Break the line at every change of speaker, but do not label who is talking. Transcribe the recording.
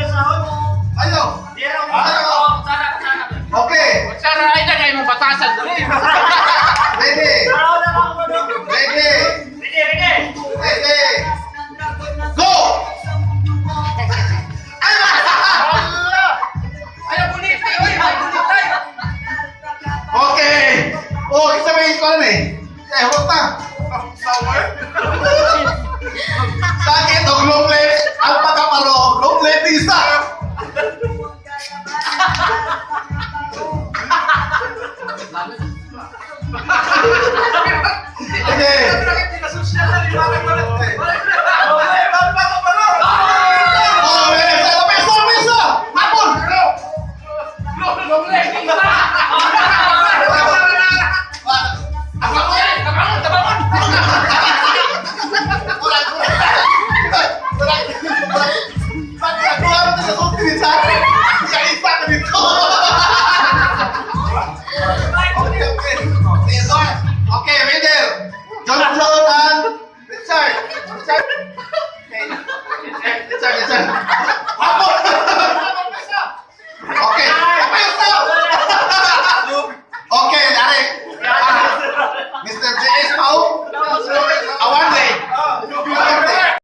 Ayo. Okay.
Cara ay na kayo mong batasan doon eh.
Ready. Ready. Ready. Go.
Ayaw buniti, oy, may bunitay.
Okay. Oh, isa may ikaw na eh. Eh, huwag na. Sakit o long leg. Alpaca paro. Long leg isa. Okay. Oh, mesa. Hapon. Okay, Riddle. John and Richard. Richard.